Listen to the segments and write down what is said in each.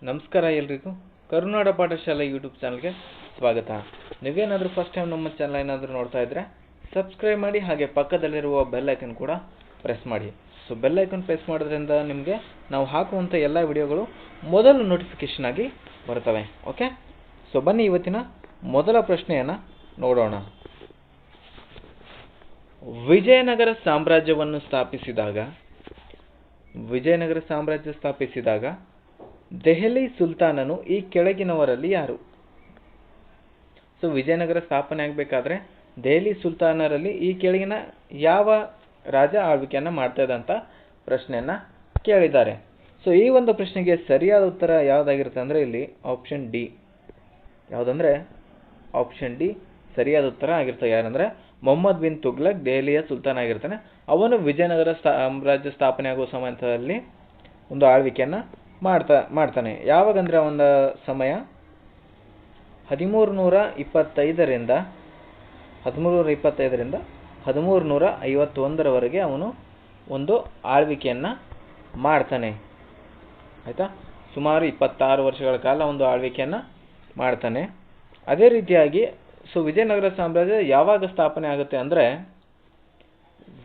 ನಮಸ್ಕಾರ ಎಲ್ರಿಗೂ. ಕರುನಾಡ ಪಾಠಶಾಲೆ ಯೂಟ್ಯೂಬ್ ಚಾನಲ್ಗೆ ಸ್ವಾಗತ. ನೀವೇನಾದರೂ ಫಸ್ಟ್ ಟೈಮ್ ನಮ್ಮ ಚಾನಲ್ ಏನಾದರೂ ನೋಡ್ತಾ ಇದ್ದರೆ ಸಬ್ಸ್ಕ್ರೈಬ್ ಮಾಡಿ, ಹಾಗೆ ಪಕ್ಕದಲ್ಲಿರುವ ಬೆಲ್ ಐಕನ್ ಕೂಡ ಪ್ರೆಸ್ ಮಾಡಿ. ಸೊ ಬೆಲ್ ಐಕನ್ ಪ್ರೆಸ್ ಮಾಡೋದ್ರಿಂದ ನಿಮಗೆ ನಾವು ಹಾಕುವಂಥ ಎಲ್ಲ ವಿಡಿಯೋಗಳು ಮೊದಲು ನೋಟಿಫಿಕೇಷನ್ ಆಗಿ ಬರ್ತವೆ. ಓಕೆ, ಸೊ ಬನ್ನಿ ಇವತ್ತಿನ ಮೊದಲ ಪ್ರಶ್ನೆಯನ್ನು ನೋಡೋಣ. ವಿಜಯನಗರ ಸಾಮ್ರಾಜ್ಯವನ್ನು ಸ್ಥಾಪಿಸಿದಾಗ ದೆಹಲಿ ಸುಲ್ತಾನನು ಈ ಕೆಳಗಿನವರಲ್ಲಿ ಯಾರು? ಸೊ ವಿಜಯನಗರ ಸ್ಥಾಪನೆ ಆಗಬೇಕಾದ್ರೆ ದೆಹಲಿ ಸುಲ್ತಾನರಲ್ಲಿ ಈ ಕೆಳಗಿನ ಯಾವ ರಾಜ ಆಳ್ವಿಕೆಯನ್ನು ಮಾಡ್ತಾ ಇದ್ದ ಅಂತ ಪ್ರಶ್ನೆಯನ್ನು ಕೇಳಿದ್ದಾರೆ. ಸೊ ಈ ಒಂದು ಪ್ರಶ್ನೆಗೆ ಸರಿಯಾದ ಉತ್ತರ ಯಾವುದಾಗಿರುತ್ತೆ ಅಂದರೆ ಇಲ್ಲಿ ಆಪ್ಷನ್ ಡಿ. ಯಾವುದಂದ್ರೆ ಆಪ್ಷನ್ ಡಿ ಸರಿಯಾದ ಉತ್ತರ ಆಗಿರ್ತದೆ. ಯಾರಂದರೆ ಮೊಹಮ್ಮದ್ ಬಿನ್ ತುಗ್ಲಕ್ ದೆಹಲಿಯ ಸುಲ್ತಾನ್ ಆಗಿರ್ತಾನೆ. ಅವನು ವಿಜಯನಗರ ಸಾಮ್ರಾಜ್ಯ ಸ್ಥಾಪನೆ ಆಗುವ ಸಮಯದಲ್ಲಿ ಒಂದು ಆಳ್ವಿಕೆಯನ್ನು ಮಾಡ್ತಾನೆ. ಯಾವಾಗಂದರೆ ಅವನ ಸಮಯ 1325ರಿಂದ 1351ರವರೆಗೆ ಅವನು ಒಂದು ಆಳ್ವಿಕೆಯನ್ನು ಮಾಡ್ತಾನೆ. ಆಯಿತಾ, ಸುಮಾರು 26 ವರ್ಷಗಳ ಕಾಲ ಒಂದು ಆಳ್ವಿಕೆಯನ್ನು ಮಾಡ್ತಾನೆ. ಅದೇ ರೀತಿಯಾಗಿ ಸೊ ವಿಜಯನಗರ ಸಾಮ್ರಾಜ್ಯ ಯಾವಾಗ ಸ್ಥಾಪನೆ ಆಗುತ್ತೆ ಅಂದರೆ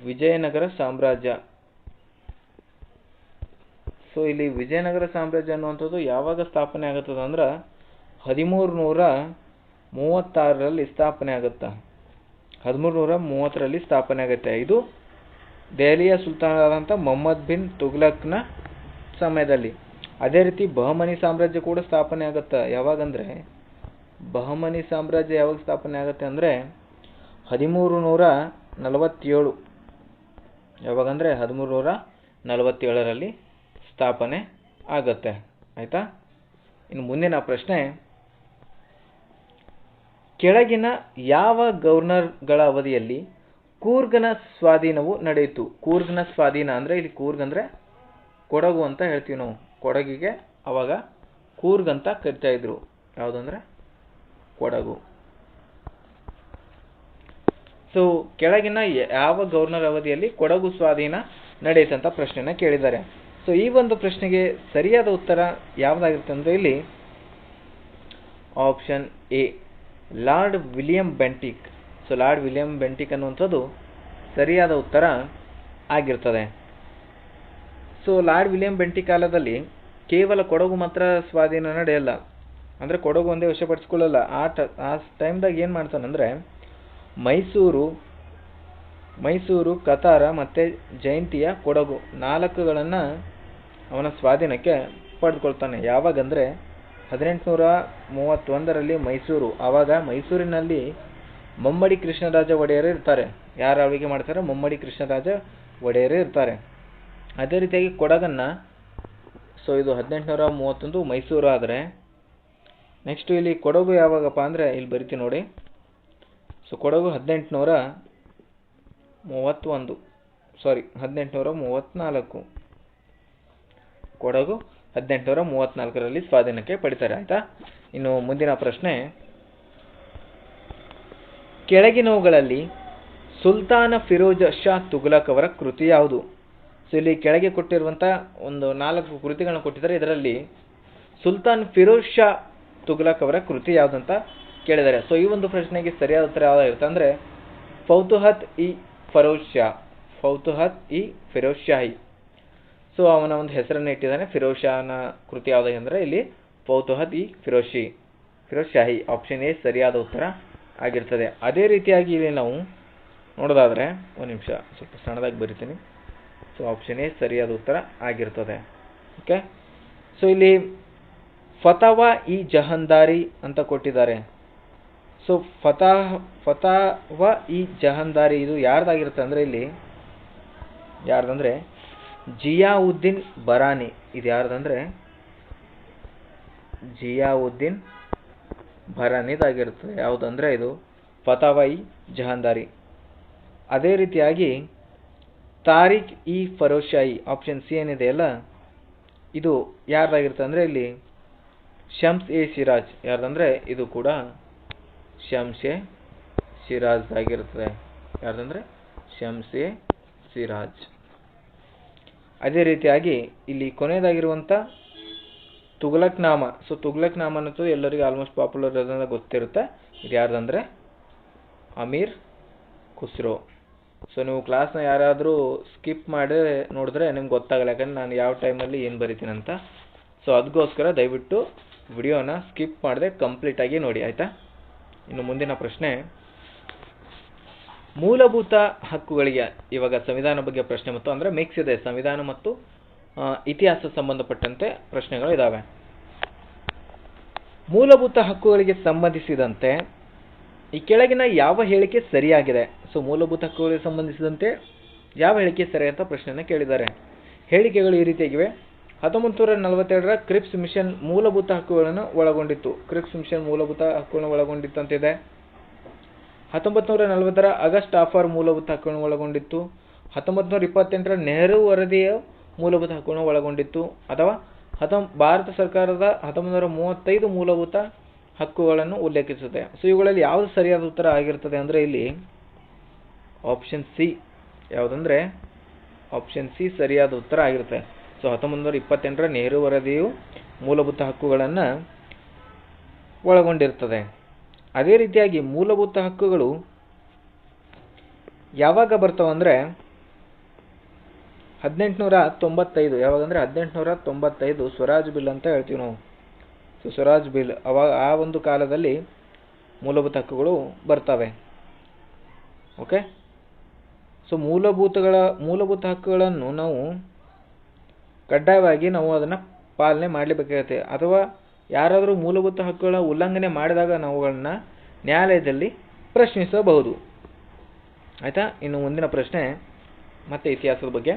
ವಿಜಯನಗರ ಸಾಮ್ರಾಜ್ಯ ಅನ್ನುವಂಥದ್ದು ಯಾವಾಗ ಸ್ಥಾಪನೆ ಆಗುತ್ತದೆ ಅಂದ್ರೆ 1336ರಲ್ಲಿ ಸ್ಥಾಪನೆ ಆಗುತ್ತೆ. 1330ರಲ್ಲಿ ಸ್ಥಾಪನೆ ಆಗುತ್ತೆ. ಇದು ದೆಹಲಿಯ ಸುಲ್ತಾನರಾದಂಥ ಮೊಹಮ್ಮದ್ ಬಿನ್ ತುಗ್ಲಕ್ನ ಸಮಯದಲ್ಲಿ. ಅದೇ ರೀತಿ ಬಹಮನಿ ಸಾಮ್ರಾಜ್ಯ ಕೂಡ ಸ್ಥಾಪನೆ ಆಗುತ್ತೆ. ಯಾವಾಗಂದರೆ ಬಹಮನಿ ಸಾಮ್ರಾಜ್ಯ ಯಾವಾಗ ಸ್ಥಾಪನೆ ಆಗುತ್ತೆ ಅಂದರೆ 1347. ಯಾವಾಗಂದರೆ 1347ರಲ್ಲಿ ಸ್ಥಾಪನೆ ಆಗುತ್ತೆ. ಆಯಿತಾ, ಇನ್ನು ಮುಂದಿನ ಪ್ರಶ್ನೆ, ಕೆಳಗಿನ ಯಾವ ಗವರ್ನರ್ಗಳ ಅವಧಿಯಲ್ಲಿ ಕೂರ್ಗ್ನ ಸ್ವಾಧೀನವು ನಡೆಯಿತು? ಕೂರ್ಗ್ನ ಸ್ವಾಧೀನ ಅಂದರೆ ಇಲ್ಲಿ ಕೂರ್ಗ್ ಅಂದರೆ ಕೊಡಗು ಅಂತ ಹೇಳ್ತೀವಿ ನಾವು. ಕೊಡಗಿಗೆ ಅವಾಗ ಕೂರ್ಗ್ ಅಂತ ಕರಿತಾ ಇದ್ರು. ಯಾವುದಂದ್ರೆ ಕೊಡಗು. ಸೊ ಕೆಳಗಿನ ಯಾವ ಗವರ್ನರ್ ಅವಧಿಯಲ್ಲಿ ಕೊಡಗು ಸ್ವಾಧೀನ ನಡೆಯುತ್ತಂತ ಪ್ರಶ್ನೆನ ಕೇಳಿದ್ದಾರೆ. ಸೊ ಈ ಒಂದು ಪ್ರಶ್ನೆಗೆ ಸರಿಯಾದ ಉತ್ತರ ಯಾವುದಾಗಿರುತ್ತೆ ಅಂದರೆ ಇಲ್ಲಿ option A, lord William Bentinck. So lord William Bentinck ಅನ್ನುವಂಥದ್ದು ಸರಿಯಾದ ಉತ್ತರ ಆಗಿರ್ತದೆ. ಸೊ ಲಾರ್ಡ್ ವಿಲಿಯಂ ಬೆಂಟಿಕ್ ಕಾಲದಲ್ಲಿ ಕೇವಲ ಕೊಡಗು ಮಾತ್ರ ಸ್ವಾಧೀನ ನಡೆಯಲ್ಲ, ಅಂದರೆ ಕೊಡಗು ಒಂದೇ ವಶಪಡಿಸ್ಕೊಳ್ಳಲ್ಲ. ಆ ಟೈಮ್ದಾಗ ಏನು ಮಾಡ್ತಾನಂದರೆ ಮೈಸೂರು, ಕತಾರ ಮತ್ತು ಜೈಂತಿಯ ಕೊಡಗು 4ಗಳನ್ನು ಅವನ ಸ್ವಾಧೀನಕ್ಕೆ ಪಡೆದುಕೊಳ್ತಾನೆ. ಯಾವಾಗಂದರೆ 1831ರಲ್ಲಿ ಮೈಸೂರು. ಆವಾಗ ಮೈಸೂರಿನಲ್ಲಿ ಮುಮ್ಮಡಿ ಕೃಷ್ಣರಾಜ ಒಡೆಯರೇ ಇರ್ತಾರೆ. ಯಾರು ಆಳ್ವಿಕೆ ಮಾಡ್ತಾರೆ? ಮುಮ್ಮಡಿ ಕೃಷ್ಣರಾಜ ಒಡೆಯರೇ ಇರ್ತಾರೆ. ಅದೇ ರೀತಿಯಾಗಿ ಕೊಡಗನ್ನು ಸೊ ಇದು 1831 ಮೈಸೂರು ಆದರೆ ನೆಕ್ಸ್ಟ್ ಇಲ್ಲಿ ಕೊಡಗು ಯಾವಾಗಪ್ಪ ಅಂದರೆ ಇಲ್ಲಿ ಬರಿತೀನಿ ನೋಡಿ. ಸೊ ಕೊಡಗು 1834 ಕೊಡಗು 1834ರಲ್ಲಿ ಸ್ವಾಧೀನಕ್ಕೆ ಪಡಿತಾರೆ. ಆಯಿತಾ, ಇನ್ನು ಮುಂದಿನ ಪ್ರಶ್ನೆ, ಕೆಳಗಿನವುಗಳಲ್ಲಿ ಸುಲ್ತಾನ ಫಿರೋಜ್ ಶಾ ತುಘಲಕ್ ಅವರ ಕೃತಿ ಯಾವುದು? ಸೊ ಇಲ್ಲಿ ಕೆಳಗೆ ಕೊಟ್ಟಿರುವಂಥ ಒಂದು 4 ಕೃತಿಗಳನ್ನು ಕೊಟ್ಟಿದ್ದಾರೆ. ಇದರಲ್ಲಿ ಸುಲ್ತಾನ್ ಫಿರೋಜ್ ಶಾ ತುಘಲಕ್ ಅವರ ಕೃತಿ ಯಾವುದಂತ ಕೇಳಿದ್ದಾರೆ. ಸೊ ಈ ಒಂದು ಪ್ರಶ್ನೆಗೆ ಸರಿಯಾದ ಉತ್ತರ ಯಾವುದಾಗಿರುತ್ತೆ ಅಂದರೆ ಫೌತುಹತ್ ಇ ಫಿರೋಜ್ ಶಾಹಿ. ಸೊ ಅವನ ಒಂದು ಹೆಸರನ್ನು ಇಟ್ಟಿದ್ದಾನೆ. ಫಿರೋಜ್ ಶಾಹನ ಕೃತಿ ಯಾವುದಾಗಿಂದರೆ ಇಲ್ಲಿ ಫೌತುಹತ್ ಇ ಫಿರೋಜ್ ಶಾಹಿ. ಆಪ್ಷನ್ ಎ ಸರಿಯಾದ ಉತ್ತರ ಆಗಿರ್ತದೆ. ಅದೇ ರೀತಿಯಾಗಿ ಇಲ್ಲಿ ನಾವು ನೋಡೋದಾದರೆ ಒಂದು ನಿಮಿಷ ಸ್ವಲ್ಪ ಸಣ್ಣದಾಗಿ ಬರಿತೀನಿ. ಸೊ ಆಪ್ಷನ್ ಎ ಸರಿಯಾದ ಉತ್ತರ ಆಗಿರ್ತದೆ. ಓಕೆ, ಸೊ ಇಲ್ಲಿ ಫತಾವಾ ಇ ಜಹಂದಾರಿ ಅಂತ ಕೊಟ್ಟಿದ್ದಾರೆ. ಸೊ ಫತಾವಾ ಇ ಜಹಂದಾರಿ ಇದು ಯಾರ್ದಾಗಿರುತ್ತೆ ಅಂದರೆ ಇಲ್ಲಿ ಯಾರ್ದಂದರೆ ಜಿಯಾವುದ್ದೀನ್ ಬರಾನಿ. ಇದು ಯಾರ್ದಂದರೆ ಜಿಯಾವುದ್ದೀನ್ ಬರಾನಿದಾಗಿರ್ತದೆ. ಯಾವುದಂದರೆ ಇದು ಫತಾವಾ ಇ ಜಹಂದಾರಿ. ಅದೇ ರೀತಿಯಾಗಿ ತಾರಿಕ್ E Firoz Shahi option C ಏನಿದೆಯಲ್ಲ ಇದು ಯಾರ್ದಾಗಿರುತ್ತೆ ಅಂದರೆ ಇಲ್ಲಿ ಶಮ್ಸ್ ಎ ಸಿರಾಜ್. ಯಾರ್ದಂದರೆ ಇದು ಕೂಡ ಶಮ್ಸ್ ಎ ಸಿರಾಜ್ ಆಗಿರ್ತದೆ. ಯಾರ್ದಂದರೆ ಶಮ್ಸ್ ಎ ಸಿರಾಜ್. ಅದೇ ರೀತಿಯಾಗಿ ಇಲ್ಲಿ ಕೊನೆಯದಾಗಿರುವಂಥ ತುಘಲಕ್ ನಾಮ. ಸೊ ತುಘಲಕ್ ನಾಮ ಅನ್ನೋದು ಎಲ್ಲರಿಗೂ ಆಲ್ಮೋಸ್ಟ್ ಪಾಪ್ಯುಲರ್ ಅದನ್ನ ಗೊತ್ತಿರುತ್ತೆ. ಇದು ಯಾರ್ದಂದರೆ ಅಮೀರ್ ಖುಸ್ರೋ. ಸೊ ನೀವು ಕ್ಲಾಸ್ನ ಯಾರಾದರೂ ಸ್ಕಿಪ್ ಮಾಡಿ ನೋಡಿದ್ರೆ ನಿಮ್ಗೆ ಗೊತ್ತಾಗಲ್ಲ, ಯಾಕಂದ್ರೆ ನಾನು ಯಾವ ಟೈಮಲ್ಲಿ ಏನು ಬರಿತೀನಿ ಅಂತ. ಸೊ ಅದಕ್ಕೋಸ್ಕರ ದಯವಿಟ್ಟು ವಿಡಿಯೋನ ಸ್ಕಿಪ್ ಮಾಡದೆ ಕಂಪ್ಲೀಟಾಗಿ ನೋಡಿ, ಆಯಿತಾ. ಇನ್ನು ಮುಂದಿನ ಪ್ರಶ್ನೆ, ಮೂಲಭೂತ ಹಕ್ಕುಗಳಿಗೆ, ಇವಾಗ ಸಂವಿಧಾನ ಬಗ್ಗೆ ಪ್ರಶ್ನೆ ಮತ್ತು ಅಂದರೆ ಮಿಕ್ಸ್ ಇದೆ, ಸಂವಿಧಾನ ಮತ್ತು ಇತಿಹಾಸ ಸಂಬಂಧಪಟ್ಟಂತೆ ಪ್ರಶ್ನೆಗಳು ಇದ್ದಾವೆ. ಮೂಲಭೂತ ಹಕ್ಕುಗಳಿಗೆ ಸಂಬಂಧಿಸಿದಂತೆ ಈ ಕೆಳಗಿನ ಯಾವ ಹೇಳಿಕೆ ಸರಿಯಾಗಿದೆ? ಸೊ ಮೂಲಭೂತ ಹಕ್ಕುಗಳಿಗೆ ಸಂಬಂಧಿಸಿದಂತೆ ಯಾವ ಹೇಳಿಕೆ ಸರಿ ಅಂತ ಪ್ರಶ್ನೆಯನ್ನು ಕೇಳಿದ್ದಾರೆ. ಹೇಳಿಕೆಗಳು ಈ ರೀತಿಯಾಗಿವೆ. 1942ರ ಕ್ರಿಪ್ಸ್ ಮಿಷನ್ ಮೂಲಭೂತ ಹಕ್ಕುಗಳನ್ನು ಒಳಗೊಂಡಿತ್ತು. ಕ್ರಿಪ್ಸ್ ಮಿಷನ್ ಮೂಲಭೂತ ಹಕ್ಕುಗಳನ್ನು ಒಳಗೊಂಡಿತ್ತಂತಿದೆ. 1940ರ ಆಗಸ್ಟ್ ಆಫರ್ ಮೂಲಭೂತ ಹಕ್ಕುಗಳನ್ನು ಒಳಗೊಂಡಿತ್ತು. 1928ರ ನೆಹರು ವರದಿಯ ಮೂಲಭೂತ ಹಕ್ಕುಗಳನ್ನು ಒಳಗೊಂಡಿತ್ತು. ಅಥವಾ ಭಾರತ ಸರ್ಕಾರದ 1935 ಮೂಲಭೂತ ಹಕ್ಕುಗಳನ್ನು ಉಲ್ಲೇಖಿಸುತ್ತೆ. ಸೊ ಇವುಗಳಲ್ಲಿ ಯಾವುದು ಸರಿಯಾದ ಉತ್ತರ ಆಗಿರ್ತದೆ ಅಂದರೆ ಇಲ್ಲಿ ಆಪ್ಷನ್ ಸಿ. ಯಾವುದಂದರೆ ಆಪ್ಷನ್ ಸಿ ಸರಿಯಾದ ಉತ್ತರ ಆಗಿರುತ್ತೆ. ಸೊ 1928ರ ನೆಹರು ವರದಿಯು ಮೂಲಭೂತ ಹಕ್ಕುಗಳನ್ನು ಒಳಗೊಂಡಿರ್ತದೆ. ಅದೇ ರೀತಿಯಾಗಿ ಮೂಲಭೂತ ಹಕ್ಕುಗಳು ಯಾವಾಗ ಬರ್ತಾವಂದರೆ 1895. ಯಾವಾಗಂದರೆ 1895 ಸ್ವರಾಜ್ ಬಿಲ್ ಅಂತ ಹೇಳ್ತೀವಿ ನಾವು. ಸೊ ಸ್ವರಾಜ್ ಬಿಲ್ ಅವಾಗ ಆ ಒಂದು ಕಾಲದಲ್ಲಿ ಮೂಲಭೂತ ಹಕ್ಕುಗಳು ಬರ್ತವೆ. ಓಕೆ. ಸೊ ಮೂಲಭೂತ ಹಕ್ಕುಗಳನ್ನು ನಾವು ಕಡ್ಡಾಯವಾಗಿ ನಾವು ಅದನ್ನು ಪಾಲನೆ ಮಾಡಲೇಬೇಕಾಗುತ್ತೆ. ಅಥವಾ ಯಾರಾದರೂ ಮೂಲಭೂತ ಹಕ್ಕುಗಳ ಉಲ್ಲಂಘನೆ ಮಾಡಿದಾಗ ನಾವುಗಳನ್ನ ನ್ಯಾಯಾಲಯದಲ್ಲಿ ಪ್ರಶ್ನಿಸಬಹುದು, ಆಯಿತಾ. ಇನ್ನು ಮುಂದಿನ ಪ್ರಶ್ನೆ ಮತ್ತೆ ಇತಿಹಾಸದ ಬಗ್ಗೆ.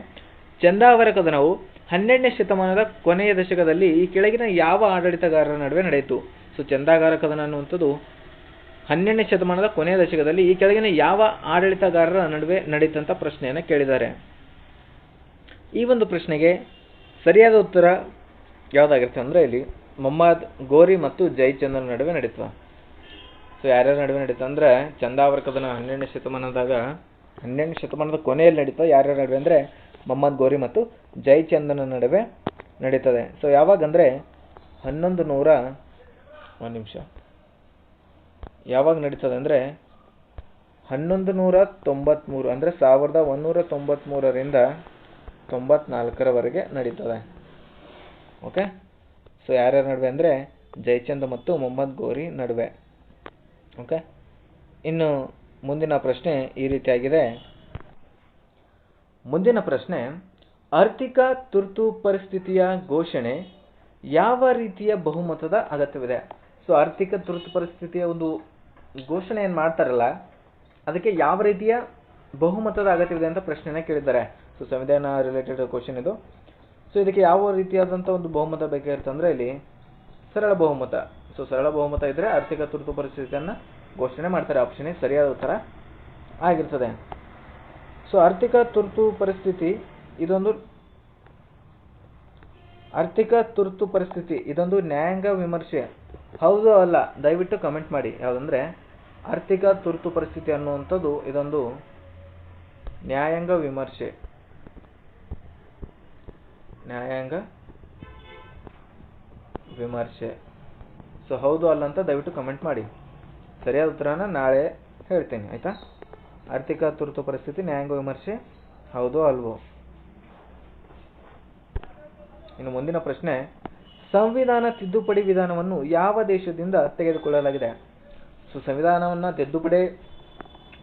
ಚಂದಾವರ ಕದನವು 12ನೇ ಶತಮಾನದ ಕೊನೆಯ ದಶಕದಲ್ಲಿ ಈ ಕೆಳಗಿನ ಯಾವ ಆಡಳಿತಗಾರರ ನಡುವೆ ನಡೆಯಿತು? ಸೊ ಚಂದಾವರ ಕದನ ಅನ್ನುವಂಥದ್ದು 12ನೇ ಶತಮಾನದ ಕೊನೆಯ ದಶಕದಲ್ಲಿ ಈ ಕೆಳಗಿನ ಯಾವ ಆಡಳಿತಗಾರರ ನಡುವೆ ನಡೆಯಿತಂತ ಪ್ರಶ್ನೆಯನ್ನು ಕೇಳಿದ್ದಾರೆ. ಈ ಒಂದು ಪ್ರಶ್ನೆಗೆ ಸರಿಯಾದ ಉತ್ತರ ಯಾವುದಾಗಿರುತ್ತೆ ಅಂದರೆ ಇಲ್ಲಿ ಮೊಹಮ್ಮದ್ ಗೋರಿ ಮತ್ತು ಜಯಚಂದ್ರನ ನಡುವೆ ನಡೀತದೆ. ಸೊ ಯಾರ್ಯಾರ ನಡುವೆ ನಡೀತಾ ಅಂದರೆ ಚಂದಾವರ ಕದನ 12ನೇ ಶತಮಾನದ ಕೊನೆಯಲ್ಲಿ ನಡೀತಾ. ಯಾರ್ಯಾರ ನಡುವೆ ಅಂದರೆ ಮೊಹಮ್ಮದ್ ಗೋರಿ ಮತ್ತು ಜಯಚಂದ್ರನ ನಡುವೆ ನಡೀತದೆ. ಸೊ ಯಾವಾಗಂದರೆ 1193 ಯಾವಾಗ ನಡೀತದೆ ಅಂದರೆ 1193 ಅಂದರೆ 1193ರಿಂದ 94ರವರೆಗೆ ನಡೀತದೆ. ಓಕೆ. ಸೊ ಯಾರ್ಯಾರ ನಡುವೆ ಅಂದರೆ ಜಯಚಂದ್ರ ಮತ್ತು ಮೊಹಮ್ಮದ್ ಗೋರಿ ನಡುವೆ. ಓಕೆ. ಇನ್ನು ಮುಂದಿನ ಪ್ರಶ್ನೆ ಈ ರೀತಿಯಾಗಿದೆ. ಮುಂದಿನ ಪ್ರಶ್ನೆ, ಆರ್ಥಿಕ ತುರ್ತು ಪರಿಸ್ಥಿತಿಯ ಘೋಷಣೆ ಯಾವ ರೀತಿಯ ಬಹುಮತದ ಅಗತ್ಯವಿದೆ? ಸೊ ಆರ್ಥಿಕ ತುರ್ತು ಪರಿಸ್ಥಿತಿಯ ಒಂದು ಘೋಷಣೆ ಏನು ಮಾಡ್ತಾರಲ್ಲ ಅದಕ್ಕೆ ಯಾವ ರೀತಿಯ ಬಹುಮತದ ಅಗತ್ಯವಿದೆ ಅಂತ ಪ್ರಶ್ನೆನ ಕೇಳಿದ್ದಾರೆ. ಸೊ ಸಂವಿಧಾನ ರಿಲೇಟೆಡ್ ಕ್ವಶನ್ ಇದು. ಸೊ ಇದಕ್ಕೆ ಯಾವ ರೀತಿಯಾದಂಥ ಒಂದು ಬಹುಮತ ಬೇಕಾಗಿರುತ್ತೆ ಅಂದರೆ ಇಲ್ಲಿ ಸರಳ ಬಹುಮತ. ಸೊ ಸರಳ ಬಹುಮತ ಇದ್ದರೆ ಆರ್ಥಿಕ ತುರ್ತು ಪರಿಸ್ಥಿತಿಯನ್ನು ಘೋಷಣೆ ಮಾಡ್ತಾರೆ. ಆಪ್ಷನ್ ಎ ಸರಿಯಾದ ಉತ್ತರ ಆಗಿರ್ತದೆ. ಸೊ ಆರ್ಥಿಕ ತುರ್ತು ಪರಿಸ್ಥಿತಿ ಇದೊಂದು ನ್ಯಾಯಾಂಗ ವಿಮರ್ಶೆ ಹೌದು ಅಲ್ಲ ದಯವಿಟ್ಟು ಕಮೆಂಟ್ ಮಾಡಿ. ಯಾವುದಂದರೆ ಆರ್ಥಿಕ ತುರ್ತು ಪರಿಸ್ಥಿತಿ ಅನ್ನುವಂಥದ್ದು ಇದೊಂದು ನ್ಯಾಯಾಂಗ ವಿಮರ್ಶೆ. ಸೊ ಹೌದು ಅಲ್ಲ ಅಂತ ದಯವಿಟ್ಟು ಕಮೆಂಟ್ ಮಾಡಿ. ಸರಿಯಾದ ಉತ್ತರನ ನಾಳೆ ಹೇಳ್ತೇನೆ, ಆಯಿತಾ. ಆರ್ಥಿಕ ತುರ್ತು ಪರಿಸ್ಥಿತಿ ನ್ಯಾಯಾಂಗ ವಿಮರ್ಶೆ ಹೌದು ಅಲ್ವೋ? ಇನ್ನು ಮುಂದಿನ ಪ್ರಶ್ನೆ, ಸಂವಿಧಾನ ತಿದ್ದುಪಡಿ ವಿಧಾನವನ್ನು ಯಾವ ದೇಶದಿಂದ ತೆಗೆದುಕೊಳ್ಳಲಾಗಿದೆ? ಸೊ ಸಂವಿಧಾನವನ್ನು ತಿದ್ದುಪಡಿ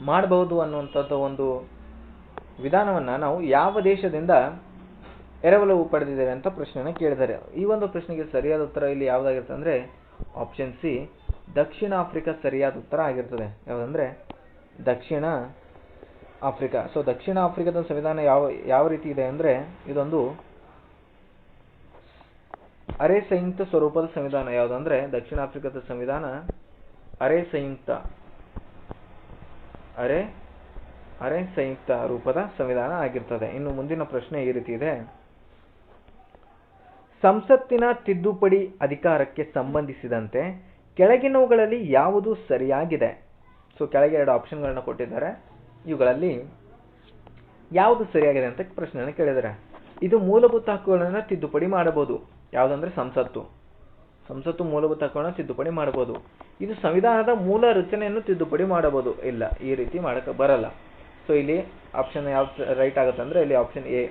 ಮಾಡಬಹುದು ಅನ್ನುವಂಥದ್ದು ಒಂದು ವಿಧಾನವನ್ನು ನಾವು ಯಾವ ದೇಶದಿಂದ ಎರವಲು ಪಡೆದಿದ್ದೇವೆ ಅಂತ ಪ್ರಶ್ನೆಯನ್ನು ಕೇಳಿದ್ದಾರೆ. ಈ ಒಂದು ಪ್ರಶ್ನೆಗೆ ಸರಿಯಾದ ಉತ್ತರ ಇಲ್ಲಿ ಯಾವುದಾಗಿರುತ್ತೆ ಅಂದರೆ ಆಪ್ಷನ್ ಸಿ ದಕ್ಷಿಣ ಆಫ್ರಿಕಾ ಸರಿಯಾದ ಉತ್ತರ ಆಗಿರ್ತದೆ. ಯಾವುದಂದರೆ ದಕ್ಷಿಣ ಆಫ್ರಿಕಾ. ಸೊ ದಕ್ಷಿಣ ಆಫ್ರಿಕಾದ ಸಂವಿಧಾನ ಯಾವ ರೀತಿ ಇದೆ ಅಂದರೆ ಇದೊಂದು ಅರೆ ಸಂಯುಕ್ತ ಸ್ವರೂಪದ ಸಂವಿಧಾನ. ಯಾವುದಂದರೆ ದಕ್ಷಿಣ ಆಫ್ರಿಕಾದ ಸಂವಿಧಾನ ಅರೆ ಸಂಯುಕ್ತ ರೂಪದ ಸಂವಿಧಾನ ಆಗಿರ್ತದೆ. ಇನ್ನು ಮುಂದಿನ ಪ್ರಶ್ನೆ ಈ ರೀತಿ ಇದೆ. ಸಂಸತ್ತಿನ ತಿದ್ದುಪಡಿ ಅಧಿಕಾರಕ್ಕೆ ಸಂಬಂಧಿಸಿದಂತೆ ಕೆಳಗಿನವುಗಳಲ್ಲಿ ಯಾವುದು ಸರಿಯಾಗಿದೆ? ಸೊ ಕೆಳಗೆ 2 ಆಪ್ಷನ್ಗಳನ್ನ ಕೊಟ್ಟಿದ್ದಾರೆ. ಇವುಗಳಲ್ಲಿ ಯಾವುದು ಸರಿಯಾಗಿದೆ ಅಂತ ಪ್ರಶ್ನೆಯನ್ನು ಕೇಳಿದ್ದಾರೆ. ಇದು ಮೂಲಭೂತ ಹಕ್ಕುಗಳನ್ನು ತಿದ್ದುಪಡಿ ಮಾಡಬಹುದು. ಯಾವುದಂದ್ರೆ ಸಂಸತ್ತು. ಸಂಸತ್ತು ಮೂಲಭೂತ ಹಕ್ಕುಗಳನ್ನು ತಿದ್ದುಪಡಿ ಮಾಡಬಹುದು. ಇದು ಸಂವಿಧಾನದ ಮೂಲ ರಚನೆಯನ್ನು ತಿದ್ದುಪಡಿ ಮಾಡಬಹುದು. ಇಲ್ಲ, ಈ ರೀತಿ ಮಾಡಕ್ಕೆ ಬರಲ್ಲ. ಸೊ ಇಲ್ಲಿ ಆಪ್ಷನ್ ಯಾವ್ದು ರೈಟ್ ಆಗುತ್ತೆ ಅಂದರೆ ಇಲ್ಲಿ ಆಪ್ಷನ್ ಎ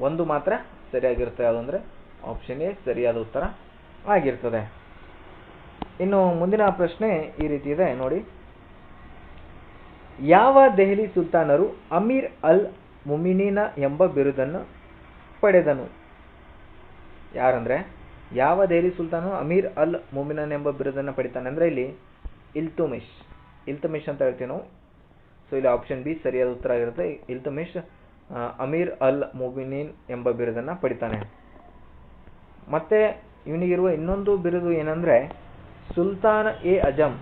ಒಂದು ಮಾತ್ರ ಸರಿಯಾಗಿರುತ್ತೆ. ಯಾವುದಂದ್ರೆ ಆಪ್ಷನ್ ಎ ಸರಿಯಾದ ಉತ್ತರ ಆಗಿರ್ತದೆ. ಇನ್ನು ಮುಂದಿನ ಪ್ರಶ್ನೆ ಈ ರೀತಿ ಇದೆ ನೋಡಿ. ಯಾವ ದೆಹಲಿ ಸುಲ್ತಾನರು ಅಮೀರ್ ಅಲ್ ಮುಮಿನೀನ ಎಂಬ ಬಿರುದನ್ನು ಪಡೆದನು? ಯಾರಂದ್ರೆ ಯಾವ ದೆಹಲಿ ಸುಲ್ತಾನು ಅಮೀರ್ ಅಲ್ ಮುಮಿನನ್ ಎಂಬ ಬಿರುದನ್ನು ಪಡಿತಾನೆ ಅಂದ್ರೆ ಇಲ್ಲಿ ಇಲ್ತುಮಿಶ್ ಅಂತ ಹೇಳ್ತೀವಿ ನಾವು. ಸೊ ಇಲ್ಲಿ ಆಪ್ಷನ್ ಬಿ ಸರಿಯಾದ ಉತ್ತರ ಆಗಿರುತ್ತೆ. ಇಲ್ತುಮಿಶ್ ಅಮೀರ್ ಅಲ್ ಮುಮಿನೀನ್ ಎಂಬ ಬಿರುದನ್ನು ಪಡಿತಾನೆ. ಮತ್ತೆ ಇವನಿಗಿರುವ ಇನ್ನೊಂದು ಬಿರುದು ಏನಂದ್ರೆ ಸುಲ್ತಾನ ಎ ಅಜಮ್.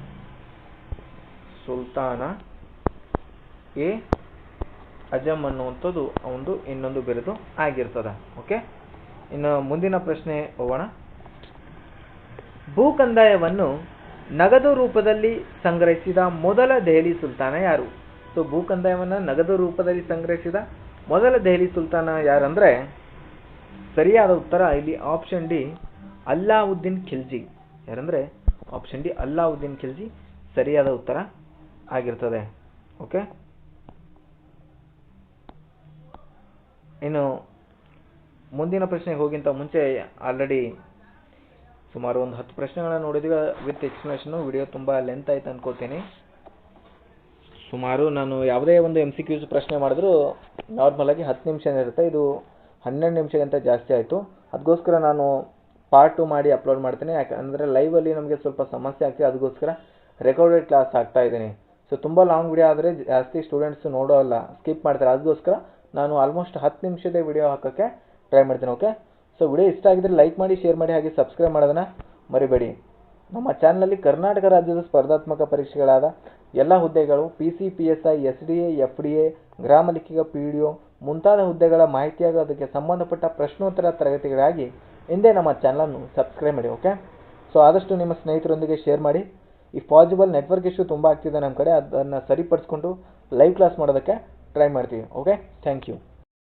ಸುಲ್ತಾನ ಎ ಅಜಮ್ ಅನ್ನುವಂಥದ್ದು ಒಂದು ಇನ್ನೊಂದು ಬಿರುದು ಆಗಿರ್ತದೆ. ಓಕೆ, ಇನ್ನು ಮುಂದಿನ ಪ್ರಶ್ನೆ ಹೋಗೋಣ. ಭೂ ಕಂದಾಯವನ್ನು ನಗದು ರೂಪದಲ್ಲಿ ಸಂಗ್ರಹಿಸಿದ ಮೊದಲ ದೆಹಲಿ ಸುಲ್ತಾನ ಯಾರು? ಸೊ ಭೂ ಕಂದಾಯವನ್ನು ನಗದು ರೂಪದಲ್ಲಿ ಸಂಗ್ರಹಿಸಿದ ಮೊದಲ ದೆಹಲಿ ಸುಲ್ತಾನ ಯಾರಂದ್ರೆ ಸರಿಯಾದ ಉತ್ತರ ಇಲ್ಲಿ ಆಪ್ಷನ್ ಡಿ ಅಲ್ಲಾವುದ್ದೀನ್ ಖಿಲ್ಜಿ. ಯಾರಂದ್ರೆ ಆಪ್ಷನ್ ಡಿ ಅಲ್ಲಾವುದ್ದೀನ್ ಖಿಲ್ಜಿ ಸರಿಯಾದ ಉತ್ತರ ಆಗಿರ್ತದೆ. ಓಕೆ, ಇನ್ನು ಮುಂದಿನ ಪ್ರಶ್ನೆಗೆ ಹೋಗಿಂತ ಮುಂಚೆ ಆಲ್ರೆಡಿ ಸುಮಾರು ಒಂದು 10 ಪ್ರಶ್ನೆಗಳನ್ನು ನೋಡಿದ್ವಿ ವಿತ್ ಎಕ್ಸ್ಪ್ಲನೇಷನ್. ವಿಡಿಯೋ ತುಂಬ ಲೆಂತ್ ಆಯ್ತು ಅನ್ಕೋತೀನಿ. ಸುಮಾರು ನಾನು ಯಾವುದೇ ಒಂದು MCQs ಪ್ರಶ್ನೆ ಮಾಡಿದ್ರು ನಾರ್ಮಲ್ ಆಗಿ 10 ನಿಮಿಷ ಇರುತ್ತೆ. ಇದು 12 ನಿಮಿಷಕ್ಕಿಂತ ಜಾಸ್ತಿ ಆಯಿತು. ಅದಕ್ಕೋಸ್ಕರ ನಾನು ಪಾರ್ಟ್ 2 ಮಾಡಿ ಅಪ್ಲೋಡ್ ಮಾಡ್ತೀನಿ. ಯಾಕಂದರೆ ಲೈವಲ್ಲಿ ನಮಗೆ ಸ್ವಲ್ಪ ಸಮಸ್ಯೆ ಆಗ್ತಿದೆ. ಅದಕ್ಕೋಸ್ಕರ ರೆಕಾರ್ಡೆಡ್ ಕ್ಲಾಸ್ ಆಗ್ತಾ ಇದ್ದೀನಿ. ಸೊ ತುಂಬ ಲಾಂಗ್ ವಿಡಿಯೋ ಆದರೆ ಜಾಸ್ತಿ ಸ್ಟೂಡೆಂಟ್ಸ್ ನೋಡೋಲ್ಲ, ಸ್ಕಿಪ್ ಮಾಡ್ತಾರೆ. ಅದಕ್ಕೋಸ್ಕರ ನಾನು ಆಲ್ಮೋಸ್ಟ್ 10 ನಿಮಿಷದ ವಿಡಿಯೋ ಹಾಕೋಕ್ಕೆ ಟ್ರೈ ಮಾಡ್ತೀನಿ. ಓಕೆ, ಸೊ ವಿಡಿಯೋ ಇಷ್ಟ ಆಗಿದ್ರೆ ಲೈಕ್ ಮಾಡಿ, ಶೇರ್ ಮಾಡಿ, ಹಾಗೆ ಸಬ್ಸ್ಕ್ರೈಬ್ ಮಾಡೋದನ್ನ ಮರಿಬೇಡಿ. ನಮ್ಮ ಚಾನಲಲ್ಲಿ ಕರ್ನಾಟಕ ರಾಜ್ಯದ ಸ್ಪರ್ಧಾತ್ಮಕ ಪರೀಕ್ಷೆಗಳಾದ ಎಲ್ಲ ಹುದ್ದೆಗಳು PC, PSI, SDA, FDA, ಗ್ರಾಮ ಲಿಖಿತ PDO ಮುಂತಾದ ಹುದ್ದೆಗಳ ಮಾಹಿತಿ ಹಾಗೂ ಅದಕ್ಕೆ ಸಂಬಂಧಪಟ್ಟ ಪ್ರಶ್ನೋತ್ತರ ತರಗತಿಗಳಿಗಾಗಿ ಹಿಂದೆ ನಮ್ಮ ಚಾನಲನ್ನು ಸಬ್ಸ್ಕ್ರೈಬ್ ಮಾಡಿ. ಓಕೆ, ಸೊ ಆದಷ್ಟು ನಿಮ್ಮ ಸ್ನೇಹಿತರೊಂದಿಗೆ ಶೇರ್ ಮಾಡಿ. ಇಫ್ ಪಾಸಿಬಲ್ ನೆಟ್ವರ್ಕ್ ಇಶ್ಯೂ ತುಂಬ ಆಗ್ತಿದೆ ನಮ್ಮ ಕಡೆ, ಅದನ್ನು ಸರಿಪಡಿಸ್ಕೊಂಡು ಲೈವ್ ಕ್ಲಾಸ್ ಮಾಡೋದಕ್ಕೆ ಟ್ರೈ ಮಾಡ್ತೀವಿ. Okay, thank you.